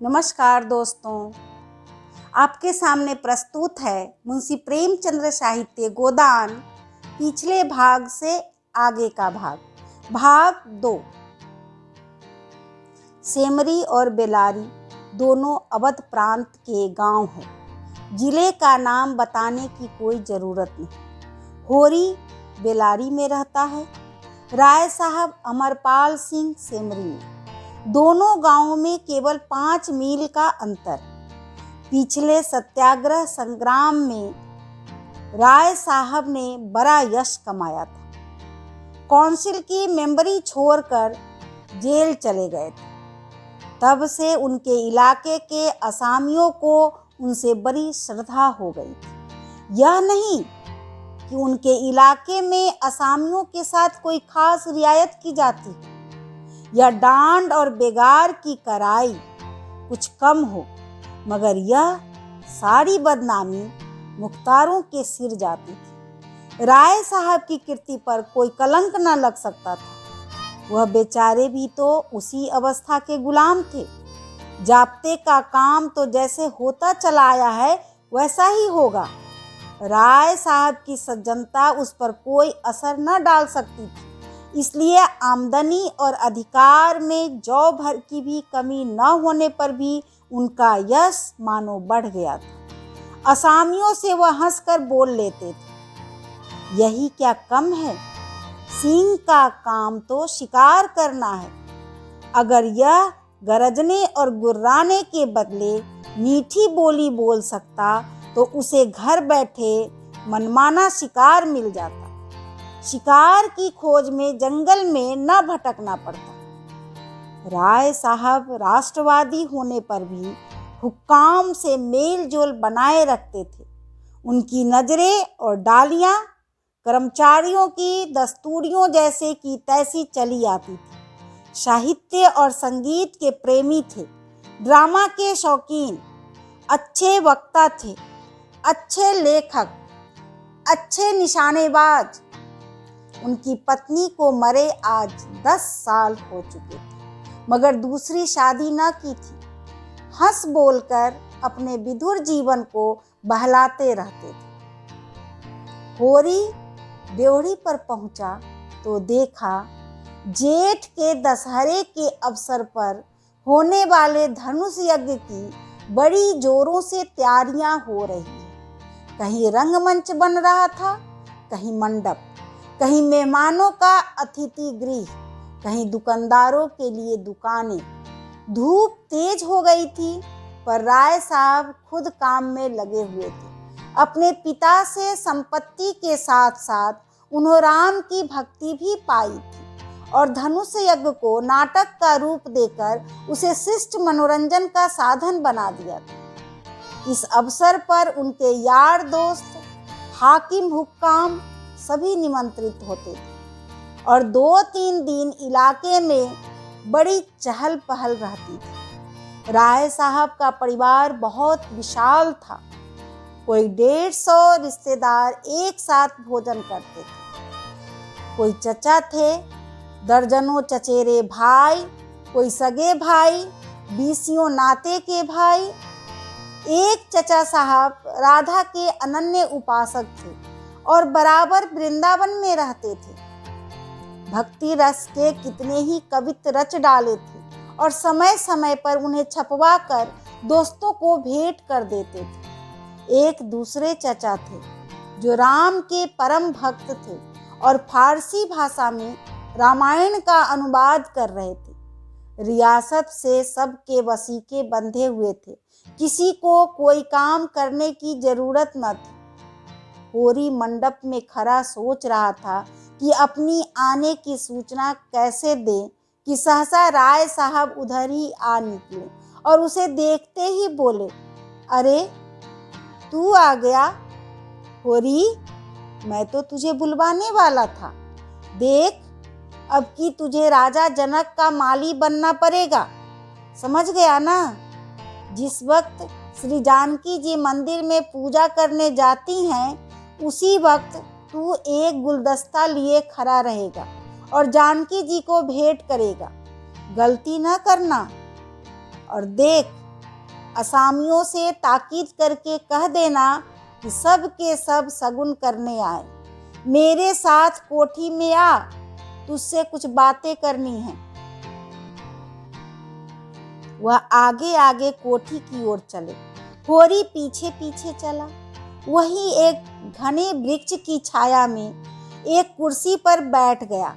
नमस्कार दोस्तों, आपके सामने प्रस्तुत है मुंशी प्रेमचंद्र साहित्य गोदान पिछले भाग से आगे का भाग 2। सेमरी और बेलारी दोनों अवध प्रांत के गांव हैं। जिले का नाम बताने की कोई ज़रूरत नहीं। होरी बेलारी में रहता है, राय साहब अमरपाल सिंह सेमरी में। दोनों गांवों में केवल 5 मील का अंतर। पिछले सत्याग्रह संग्राम में राय साहब ने बड़ा यश कमाया था। काउंसिल की मेंबरी छोड़कर जेल चले गए थे। तब से उनके इलाके के असामियों को उनसे बड़ी श्रद्धा हो गई थी। यह नहीं कि उनके इलाके में असामियों के साथ कोई खास रियायत की जाती या डांड और बेगार की कराई कुछ कम हो, मगर यह सारी बदनामी मुख्तारों के सिर जाती थी। राय साहब की कीर्ति पर कोई कलंक न लग सकता था। वह बेचारे भी तो उसी अवस्था के गुलाम थे। जाप्ते का काम तो जैसे होता चला आया है वैसा ही होगा। राय साहब की सज्जनता उस पर कोई असर न डाल सकती थी। इसलिए आमदनी और अधिकार में जौ भर की भी कमी न होने पर भी उनका यश मानो बढ़ गया था। असामियों से वह हंसकर बोल लेते थे, यही क्या कम है, सिंह का काम तो शिकार करना है। अगर यह गरजने और गुर्राने के बदले मीठी बोली बोल सकता तो उसे घर बैठे मनमाना शिकार मिल जाता। शिकार की खोज में जंगल में न भटकना पड़ता। राय साहब राष्ट्रवादी होने पर भी हुक्काम से मेल जोल बनाए रखते थे। उनकी नजरें और डालियां कर्मचारियों की दस्तूरियों जैसे की तैसी चली आती थी। साहित्य और संगीत के प्रेमी थे, ड्रामा के शौकीन, अच्छे वक्ता थे, अच्छे लेखक, अच्छे निशानेबाज। उनकी पत्नी को मरे आज 10 साल हो चुके थे, मगर दूसरी शादी न की थी। हंस बोलकर अपने विधुर जीवन को बहलाते रहते थे। होरी देवड़ी पर पहुंचा तो देखा जेठ के दशहरे के अवसर पर होने वाले धनुष यज्ञ की बड़ी जोरों से तैयारियां हो रही हैं। कहीं रंगमंच बन रहा था, कहीं मंडप, कहीं मेहमानों का अतिथि गृह, कहीं दुकानदारों के लिए दुकानें। धूप तेज हो गई थी, पर राय साहब खुद काम में लगे हुए थे। अपने पिता से संपत्ति के साथ साथ उन्होंने राम की भक्ति भी पाई थी और धनुष यज्ञ को नाटक का रूप देकर उसे शिष्ट मनोरंजन का साधन बना दिया था। इस अवसर पर उनके यार दोस्त, हाकिम, हुक्काम सभी निमंत्रित होते थे और 2-3 दिन इलाके में बड़ी चहल पहल रहती थी। राय साहब का परिवार बहुत विशाल था। कोई 150 रिश्तेदार एक साथ भोजन करते थे। कोई चचा थे, दर्जनों चचेरे भाई, कोई सगे भाई, 20 नाते के भाई। एक चचा साहब राधा के अनन्य उपासक थे और बराबर वृंदावन में रहते थे। भक्ति रस के कितने ही कवित्त रच डाले थे और समय समय पर उन्हें छपवा कर दोस्तों को भेंट कर देते थे। एक दूसरे चचा थे जो राम के परम भक्त थे और फारसी भाषा में रामायण का अनुवाद कर रहे थे। रियासत से सबके वसीके बंधे हुए थे, किसी को कोई काम करने की जरूरत न थी। होरी मंडप में खड़ा सोच रहा था कि अपनी आने की सूचना कैसे दे कि सहसा राय साहब उधर ही आ निकले और उसे देखते ही बोले, अरे तू आ गया होरी, मैं तो तुझे बुलवाने वाला था। देख, अब कि तुझे राजा जनक का माली बनना पड़ेगा, समझ गया ना। जिस वक्त श्री जानकी जी मंदिर में पूजा करने जाती हैं, उसी वक्त तू एक गुलदस्ता लिए खड़ा रहेगा और जानकी जी को भेंट करेगा। गलती न करना। और देख, असामियों से ताकीद करके कह देना कि सब के सब शगुन करने आए। मेरे साथ कोठी में आ, तुझसे कुछ बातें करनी है। वह आगे आगे कोठी की ओर चले, होरी पीछे पीछे चला। वहीं एक घने वृक्ष की छाया में एक कुर्सी पर बैठ गया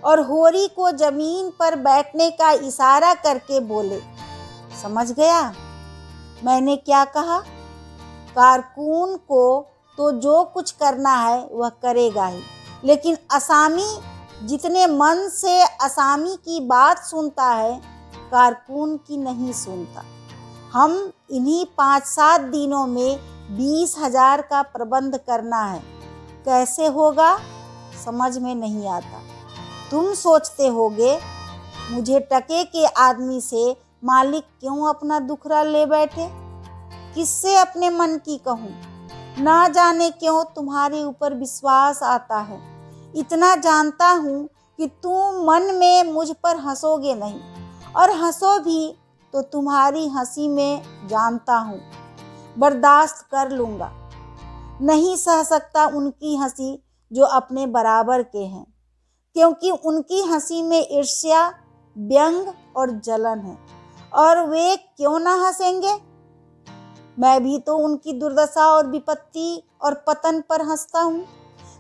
और होरी को जमीन पर बैठने का इशारा करके बोले, समझ गया मैंने क्या कहा? कारकुन को तो जो कुछ करना है वह करेगा ही, लेकिन असामी जितने मन से असामी की बात सुनता है, कारकुन की नहीं सुनता। हम इन्हीं 5-7 दिनों में 20,000 का प्रबंध करना है। कैसे होगा समझ में नहीं आता। तुम सोचते होगे मुझे टके के आदमी से मालिक क्यों अपना दुखड़ा ले बैठे? किससे अपने मन की कहूँ? ना जाने क्यों तुम्हारे ऊपर विश्वास आता है। इतना जानता हूँ कि तुम मन में मुझ पर हंसोगे नहीं, और हंसो भी तो तुम्हारी हंसी में जानता हूँ बर्दाश्त कर लूँगा। नहीं सह सकता उनकी हंसी जो अपने बराबर के हैं, क्योंकि उनकी हंसी में ईर्ष्या, व्यंग और जलन है। और वे क्यों ना हंसेंगे? मैं भी तो उनकी दुर्दशा और विपत्ति और पतन पर हंसता हूँ।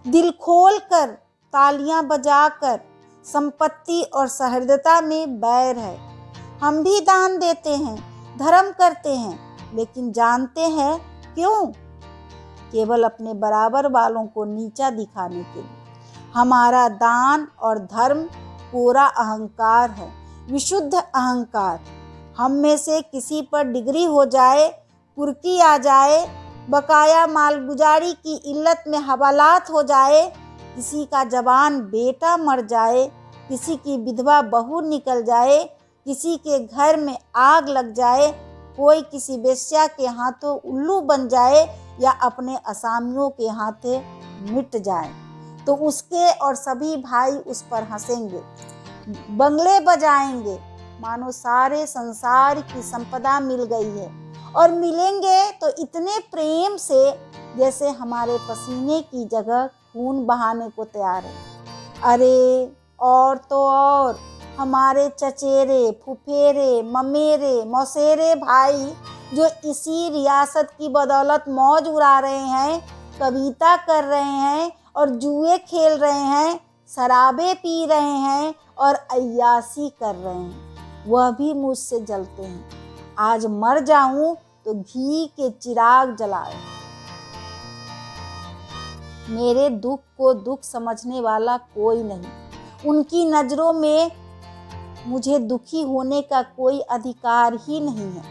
दिल खोल कर, तालियां बजाकर, संपत्ति और सहृदयता में बैर है। हम भी दान देते हैं, धर्म करते हैं, लेकिन जानते हैं क्यों? केवल अपने बराबर वालों को नीचा दिखाने के लिए। हमारा दान और धर्म पूरा अहंकार है, विशुद्ध अहंकार। हम में से किसी पर डिग्री हो जाए, कुर्की आ जाए, बकाया मालगुजारी की इल्लत में हवालात हो जाए, किसी का जवान बेटा मर जाए, किसी की विधवा बहू निकल जाए, किसी के घर में आग लग जाए, कोई किसी वेश्या के हाथों उल्लू बन जाए या अपने असामियों के हाथे मिट जाए, तो उसके और सभी भाई उस पर हंसेंगे, बंगले बजाएंगे, मानो सारे संसार की संपदा मिल गई है, और मिलेंगे तो इतने प्रेम से जैसे हमारे पसीने की जगह खून बहाने को तैयार है। अरे और तो और हमारे चचेरे, फुफेरे, ममेरे, मौसेरे भाई जो इसी रियासत की बदौलत मौज उड़ा रहे हैं, कविता कर रहे हैं और जुए खेल रहे हैं, शराबे पी रहे हैं और अय्यासी कर रहे हैं, वह भी मुझसे जलते हैं। आज मर जाऊं तो घी के चिराग जलाए। मेरे दुख को दुख समझने वाला कोई नहीं। उनकी नज़रों में मुझे दुखी होने का कोई अधिकार ही नहीं है।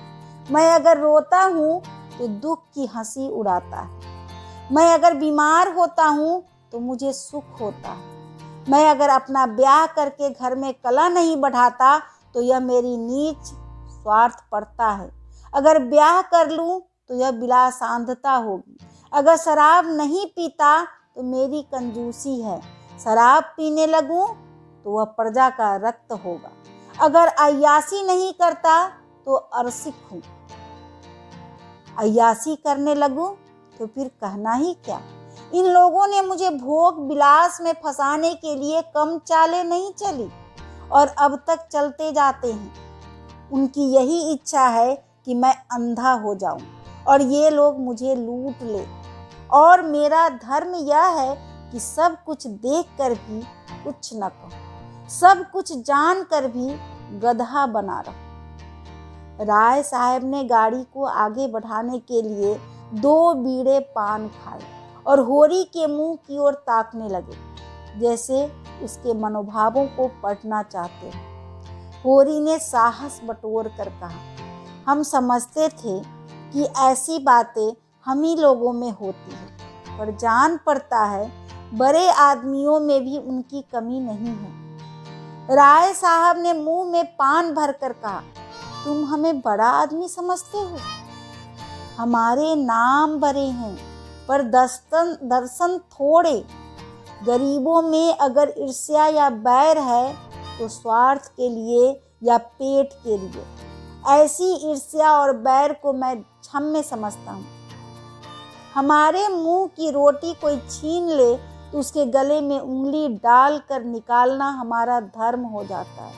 मैं अगर रोता हूँ तो दुख की हंसी उड़ाता है। मैं अगर बीमार होता हूँ तो मुझे सुख होता है। मैं अगर अपना ब्याह करके घर में कलह नहीं बढ़ाता तो यह मेरी नीच स्वार्थ पड़ता है। अगर ब्याह कर लूँ तो यह विलासांधता होगी। अगर शराब नहीं पीता तो मेरी कंजूसी है। शराब पीने लगूँ तो वह प्रजा का रक्त होगा। अगर अय्यासी नहीं करता तो अरसिक हूँ। अय्यासी करने लगूँ तो फिर कहना ही क्या। इन लोगों ने मुझे भोग विलास में फंसाने के लिए कम चालें नहीं चली और अब तक चलते जाते हैं। उनकी यही इच्छा है कि मैं अंधा हो जाऊं और ये लोग मुझे लूट ले। और मेरा धर्म यह है कि सब कुछ देखकर भी कुछ न कहूं, सब कुछ जानकर भी गधा बना रहूं। राय साहब ने गाड़ी को आगे बढ़ाने के लिए 2 बीड़े पान खाए और होरी के मुंह की ओर ताकने लगे, जैसे उसके मनोभावों को पढ़ना चाहते हैं। होरी ने साहस बटोर कर कहा, हम समझते थे कि ऐसी बातें हम ही लोगों में होती है, पर जान पड़ता है बड़े आदमियों में भी उनकी कमी नहीं है। राय साहब ने मुंह में पान भर कर कहा, तुम हमें बड़ा आदमी समझते हो? हमारे नाम बड़े हैं पर दर्शन थोड़े। गरीबों में अगर ईर्ष्या या बैर है तो स्वार्थ के लिए या पेट के लिए। ऐसी ईर्ष्या और बैर को मैं क्षम्य समझता हूँ। हमारे मुंह की रोटी कोई छीन ले तो उसके गले में उंगली डाल कर निकालना हमारा धर्म हो जाता है।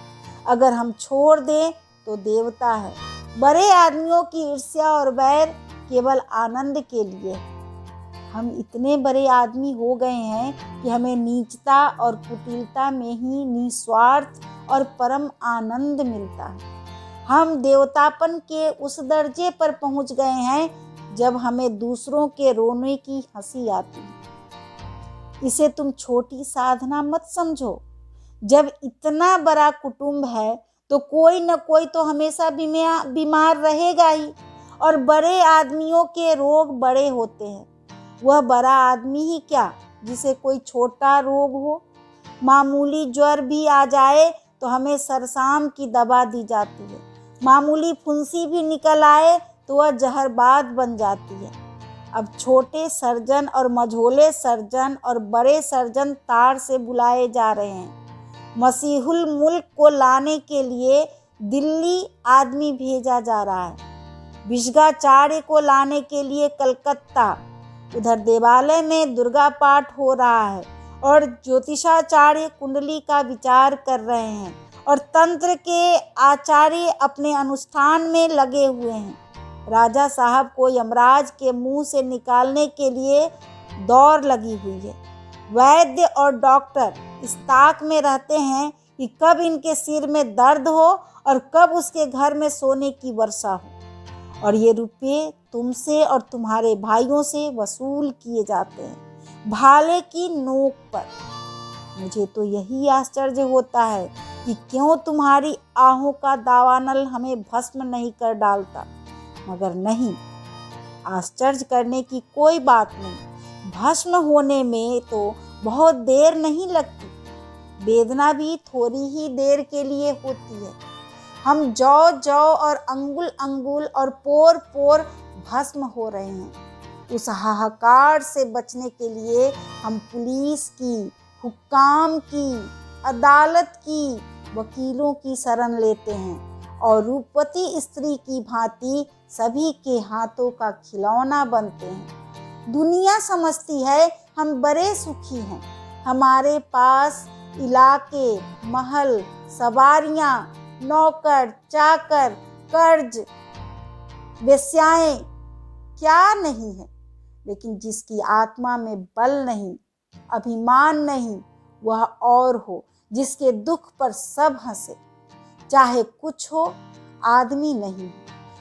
अगर हम छोड़ दें तो देवता है। बड़े आदमियों की ईर्ष्या और बैर केवल आनंद के लिए है। हम इतने बड़े आदमी हो गए हैं कि हमें नीचता और कुटिलता में ही निस्वार्थ और परम आनंद मिलता है। हम देवतापन के उस दर्जे पर पहुंच गए हैं जब हमें दूसरों के रोने की हंसी आती है। इसे तुम छोटी साधना मत समझो। जब इतना बड़ा कुटुंब है तो कोई न कोई तो हमेशा बीमार रहेगा ही, और बड़े आदमियों के रोग बड़े होते हैं। वह बड़ा आदमी ही क्या जिसे कोई छोटा रोग हो। मामूली ज्वर भी आ जाए तो हमें सरसाम की दवा दी जाती है। मामूली फुंसी भी निकल आए तो वह जहरबाद बन जाती है। अब छोटे सर्जन और मझोले सर्जन और बड़े सर्जन तार से बुलाए जा रहे हैं। मसीहुल मुल्क को लाने के लिए दिल्ली आदमी भेजा जा रहा है। विश्गाचार्य को लाने के लिए कलकत्ता। उधर देवालय में दुर्गा पाठ हो रहा है और ज्योतिषाचार्य कुंडली का विचार कर रहे हैं और तंत्र के आचार्य अपने अनुष्ठान में लगे हुए हैं। राजा साहब को यमराज के मुंह से निकालने के लिए दौड़ लगी हुई है। वैद्य और डॉक्टर इस ताक में रहते हैं कि कब इनके सिर में दर्द हो और कब उसके घर में सोने की वर्षा हो। और ये रुपये तुमसे और तुम्हारे भाइयों से वसूल किए जाते हैं भाले की नोक पर। मुझे तो यही आश्चर्य होता है कि क्यों तुम्हारी आहों का दावानल हमें भस्म नहीं कर डालता। मगर नहीं, आश्चर्य करने की कोई बात नहीं। भस्म होने में तो बहुत देर नहीं लगती। वेदना भी थोड़ी ही देर के लिए होती है। हम जौ जौ और अंगुल अंगुल और पोर पोर भस्म हो रहे हैं। उस हाहाकार से बचने के लिए हम पुलिस की, हुक्काम की, अदालत की, वकीलों की शरण लेते हैं और रूपवती स्त्री की भांति सभी के हाथों का खिलौना बनते हैं। दुनिया समझती है हम बड़े सुखी हैं। हमारे पास इलाके, महल, सवारियां, नौकर, चाकर, कर्ज, वेश्याएं क्या नहीं है। लेकिन जिसकी आत्मा में बल नहीं, अभिमान नहीं, वह और हो जिसके दुख पर सब हंसे। चाहे कुछ हो, आदमी नहीं।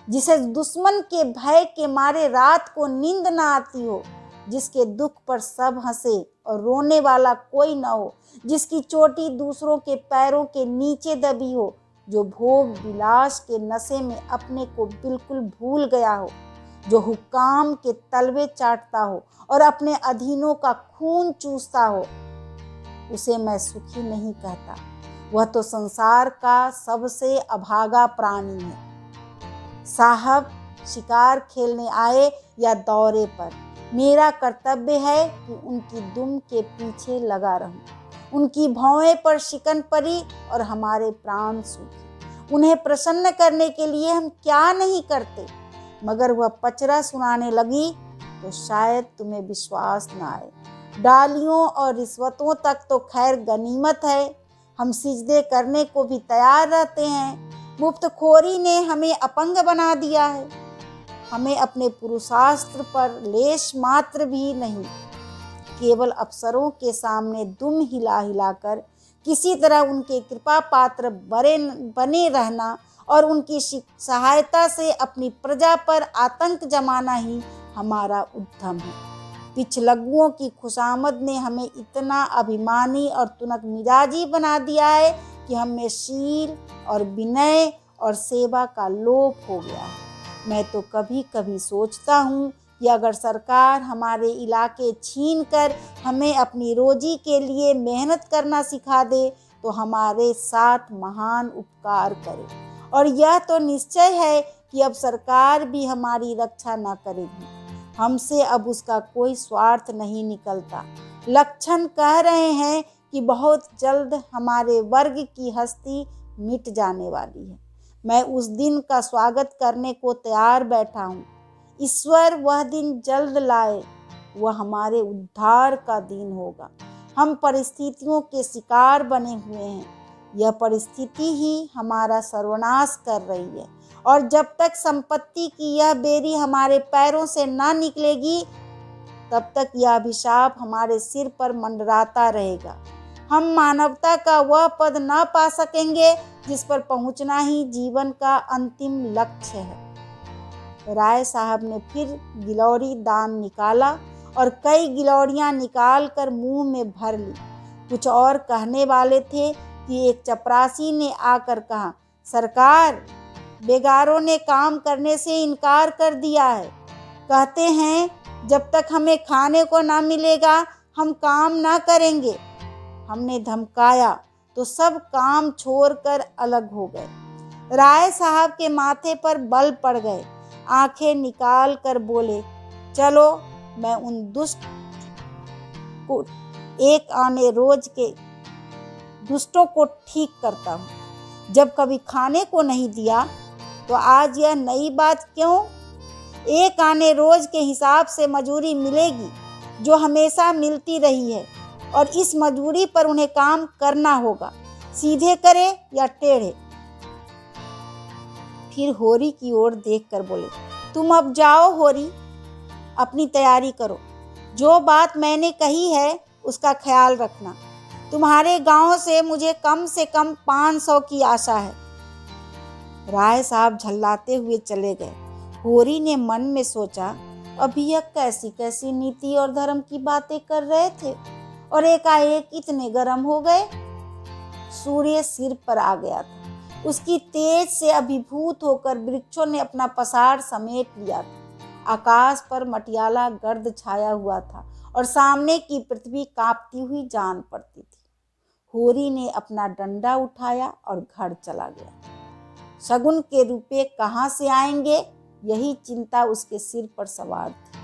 जिसे दुश्मन के भय के मारे रात को नींद न आती हो, जिसके दुख पर सब हंसे और रोने वाला कोई न हो, जिसकी चोटी दूसरों के पैरों के नीचे दबी हो, जो भोग विलास के नशे में अपने को बिल्कुल भूल गया हो, जो हुक्काम के तलवे चाटता हो और अपने अधीनों का खून चूसता हो, उसे मैं सुखी नहीं कहता। वह तो संसार का सबसे अभागा प्राणी है। साहब शिकार खेलने आए या दौरे पर, मेरा कर्तव्य है कि उनकी दुम के पीछे लगा रहूं। उनकी भौएं पर शिकन परी और हमारे प्राण सूखे। उन्हें प्रसन्न करने के लिए हम क्या नहीं करते। मगर वह पचरा सुनाने लगी तो शायद तुम्हें विश्वास न आए। डालियों और रिश्वतों तक तो खैर गनीमत है, हम सिजदे करने को भी तैयार रहते हैं। मुफ्तखोरी ने हमें अपंग बना दिया है। हमें अपने पुरुषास्त्र पर लेश मात्र भी नहीं, केवल अफसरों के सामने दुम हिला हिलाकर किसी तरह उनके कृपा पात्र बने रहना और उनकी सहायता से अपनी प्रजा पर आतंक जमाना ही हमारा उद्यम है। पिछलग्गुओं की खुशामद ने हमें इतना अभिमानी और तुनक मिजाजी बना दिया है कि हमें शील और विनय और सेवा का लोप हो गया है। मैं तो कभी कभी सोचता हूँ कि अगर सरकार हमारे इलाके छीन कर हमें अपनी रोजी के लिए मेहनत करना सिखा दे तो हमारे साथ महान उपकार करे। और यह तो निश्चय है कि अब सरकार भी हमारी रक्षा न करेगी। हमसे अब उसका कोई स्वार्थ नहीं निकलता। लक्षण कह रहे हैं कि बहुत जल्द हमारे वर्ग की हस्ती मिट जाने वाली है। मैं उस दिन का स्वागत करने को तैयार बैठा हूँ। ईश्वर वह दिन जल्द लाए, वह हमारे उद्धार का दिन होगा। हम परिस्थितियों के शिकार बने हुए हैं। यह परिस्थिति ही हमारा सर्वनाश कर रही है, और जब तक संपत्ति की यह बेरी हमारे पैरों से ना निकलेगी, तब तक यह अभिशाप हमारे सिर पर मंडराता रहेगा। हम मानवता का वह पद ना पा सकेंगे जिस पर पहुंचना ही जीवन का अंतिम लक्ष्य है। राय साहब ने फिर गिलौरी दान निकाला और कई गिलौरियां निकाल कर मुंह में भर ली। कुछ और कहने वाले थे कि एक चपरासी ने आकर कहा, सरकार, बेगारों ने काम करने से इनकार कर दिया है। कहते हैं जब तक हमें खाने को ना मिलेगा हम काम ना करेंगे। हमने धमकाया तो सब काम छोड़कर अलग हो गए। राय साहब के माथे पर बल पड़ गए। आंखें निकाल कर बोले, चलो मैं उन दुष्ट को एक आने रोज के दुष्टों को ठीक करता हूँ। जब कभी खाने को नहीं दिया तो आज यह नई बात क्यों? एक आने रोज के हिसाब से मजूरी मिलेगी जो हमेशा मिलती रही है, और इस मजबूरी पर उन्हें काम करना होगा, सीधे करे या टेढ़े। फिर होरी की ओर देखकर बोले, तुम अब जाओ होरी, अपनी तैयारी करो। जो बात मैंने कही है उसका ख्याल रखना। तुम्हारे गांव से मुझे कम से कम 500 की आशा है। राय साहब झल्लाते हुए चले गए। होरी ने मन में सोचा, अभी यह कैसी कैसी नीति और धर्म की बातें कर रहे थे और एकाएक इतने गर्म हो गए। सूर्य सिर पर आ गया था। उसकी तेज से अभिभूत होकर वृक्षों ने अपना पसार समेट लिया था। आकाश पर मटियाला गर्द छाया हुआ था और सामने की पृथ्वी कांपती हुई जान पड़ती थी। होरी ने अपना डंडा उठाया और घर चला गया। शगुन के रुपए कहाँ से आएंगे, यही चिंता उसके सिर पर सवार थी।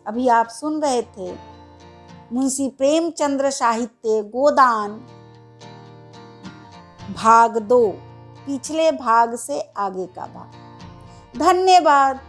अभी आप सुन रहे थे मुंशी प्रेमचंद्र साहित्य गोदान भाग 2, पिछले भाग से आगे का भाग। धन्यवाद।